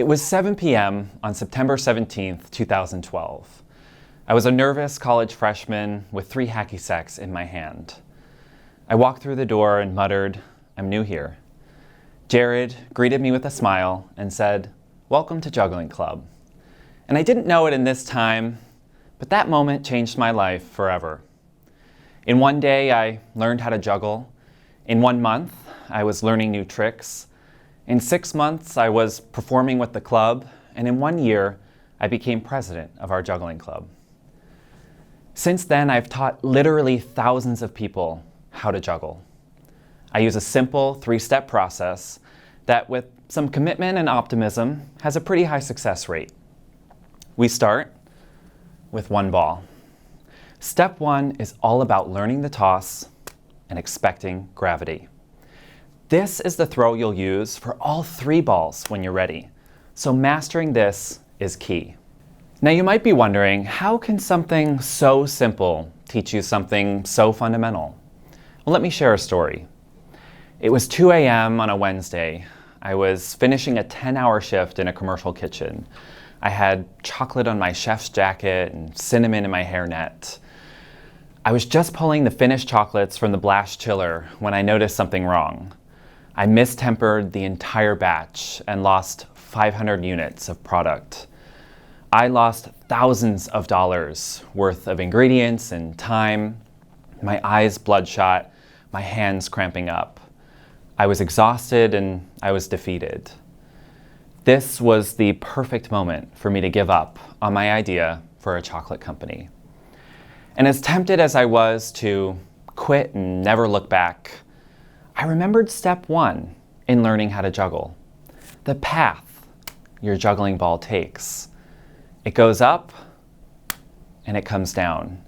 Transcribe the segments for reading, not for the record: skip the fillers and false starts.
It was 7 p.m. on September 17th, 2012. I was a nervous college freshman with 3 hacky sacks in my hand. I walked through the door and muttered, "I'm new here." Jared greeted me with a smile and said, "Welcome to Juggling Club." And I didn't know it in this time, but that moment changed my life forever. In one day, I learned how to juggle. In 1 month, I was learning new tricks. In 6 months, I was performing with the club, and in 1 year, I became president of our juggling club. Since then, I've taught literally thousands of people how to juggle. I use a simple 3-step process that, with some commitment and optimism, has a pretty high success rate. We start with 1 ball. Step 1 is all about learning the toss and expecting gravity. This is the throw you'll use for all 3 balls when you're ready. So mastering this is key. Now you might be wondering, how can something so simple teach you something so fundamental? Well, let me share a story. It was 2 a.m. on a Wednesday. I was finishing a 10-hour shift in a commercial kitchen. I had chocolate on my chef's jacket and cinnamon in my hairnet. I was just pulling the finished chocolates from the blast chiller when I noticed something wrong. I mistempered the entire batch and lost 500 units of product. I lost thousands of dollars worth of ingredients and time, my eyes bloodshot, my hands cramping up. I was exhausted and I was defeated. This was the perfect moment for me to give up on my idea for a chocolate company. And as tempted as I was to quit and never look back, I remembered step 1 in learning how to juggle. The path your juggling ball takes. It goes up and it comes down.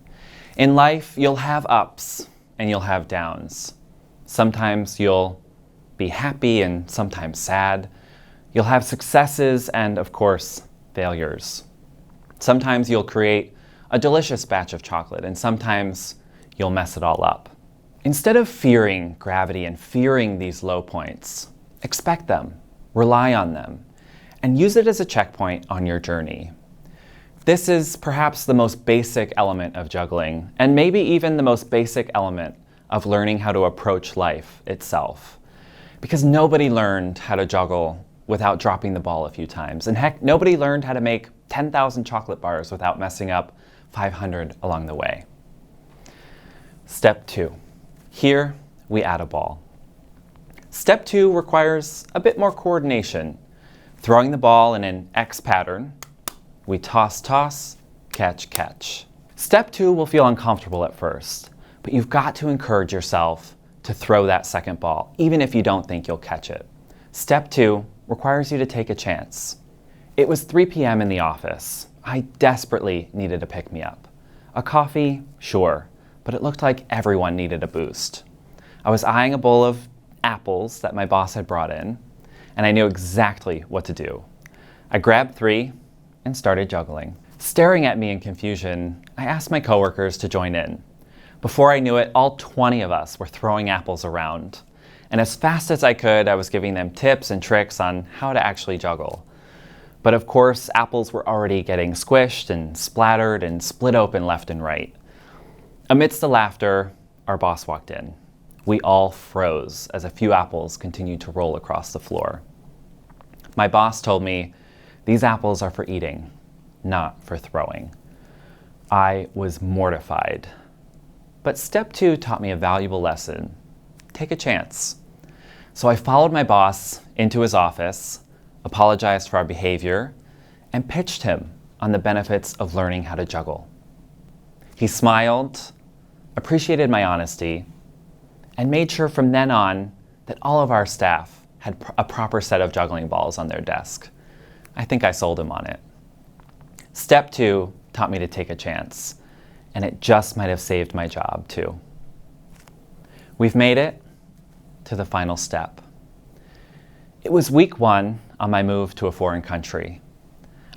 In life, you'll have ups and you'll have downs. Sometimes you'll be happy and sometimes sad. You'll have successes and, of course, failures. Sometimes you'll create a delicious batch of chocolate and sometimes you'll mess it all up. Instead of fearing gravity and fearing these low points, expect them, rely on them, and use it as a checkpoint on your journey. This is perhaps the most basic element of juggling, and maybe even the most basic element of learning how to approach life itself. Because nobody learned how to juggle without dropping the ball a few times. And heck, nobody learned how to make 10,000 chocolate bars without messing up 500 along the way. Step 2. Here, we add a ball. Step 2 requires a bit more coordination. Throwing the ball in an X pattern, we toss, toss, catch, catch. Step 2 will feel uncomfortable at first, but you've got to encourage yourself to throw that second ball, even if you don't think you'll catch it. Step 2 requires you to take a chance. It was 3 p.m. in the office. I desperately needed a pick-me-up. A coffee, sure, but it looked like everyone needed a boost. I was eyeing a bowl of apples that my boss had brought in, and I knew exactly what to do. I grabbed 3 and started juggling. Staring at me in confusion, I asked my coworkers to join in. Before I knew it, all 20 of us were throwing apples around. And as fast as I could, I was giving them tips and tricks on how to actually juggle. But of course, apples were already getting squished and splattered and split open left and right. Amidst the laughter, our boss walked in. We all froze as a few apples continued to roll across the floor. My boss told me, "These apples are for eating, not for throwing." I was mortified. But step 2 taught me a valuable lesson. Take a chance. So I followed my boss into his office, apologized for our behavior, and pitched him on the benefits of learning how to juggle. He smiled, appreciated my honesty, and made sure from then on that all of our staff had a proper set of juggling balls on their desk. I think I sold him on it. Step 2 taught me to take a chance, and it just might have saved my job too. We've made it to the final step. It was week 1 on my move to a foreign country.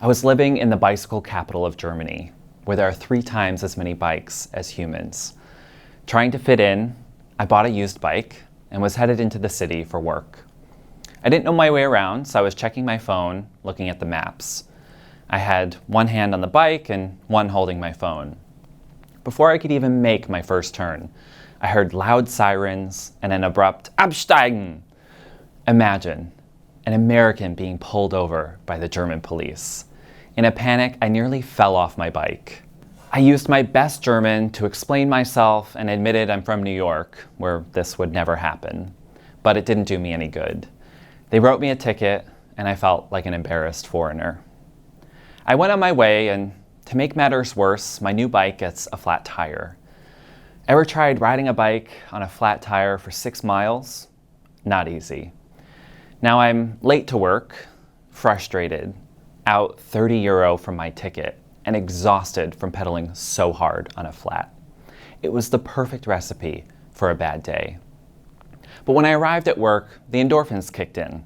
I was living in the bicycle capital of Germany, where there are 3 times as many bikes as humans. Trying to fit in, I bought a used bike and was headed into the city for work. I didn't know my way around, so I was checking my phone, looking at the maps. I had one hand on the bike and one holding my phone. Before I could even make my first turn, I heard loud sirens and an abrupt Absteigen. Imagine an American being pulled over by the German police. In a panic, I nearly fell off my bike. I used my best German to explain myself and admitted I'm from New York, where this would never happen. But it didn't do me any good. They wrote me a ticket, and I felt like an embarrassed foreigner. I went on my way, and to make matters worse, my new bike gets a flat tire. Ever tried riding a bike on a flat tire for 6 miles? Not easy. Now I'm late to work, frustrated, out €30 from my ticket, and exhausted from pedaling so hard on a flat. It was the perfect recipe for a bad day. But when I arrived at work, the endorphins kicked in.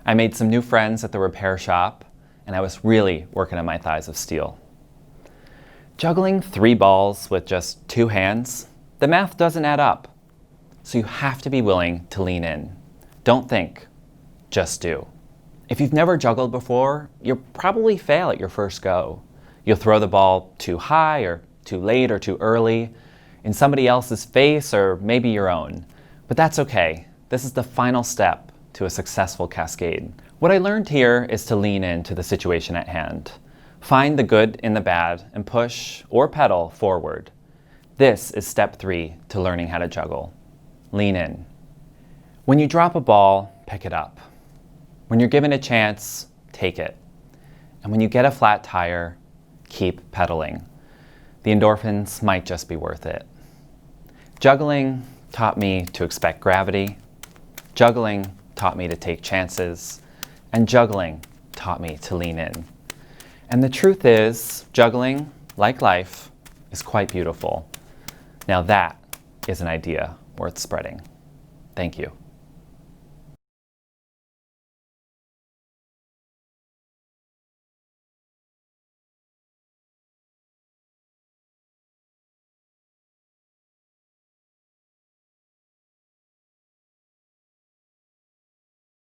I made some new friends at the repair shop, and I was really working on my thighs of steel. Juggling 3 balls with just 2 hands, the math doesn't add up. So you have to be willing to lean in. Don't think, just do. If you've never juggled before, you'll probably fail at your first go. You'll throw the ball too high or too late or too early, in somebody else's face or maybe your own. But that's okay. This is the final step to a successful cascade. What I learned here is to lean into the situation at hand. Find the good in the bad and push or pedal forward. This is step 3 to learning how to juggle. Lean in. When you drop a ball, pick it up. When you're given a chance, take it. And when you get a flat tire, keep pedaling. The endorphins might just be worth it. Juggling taught me to expect gravity. Juggling taught me to take chances. And juggling taught me to lean in. And the truth is, juggling, like life, is quite beautiful. Now that is an idea worth spreading. Thank you.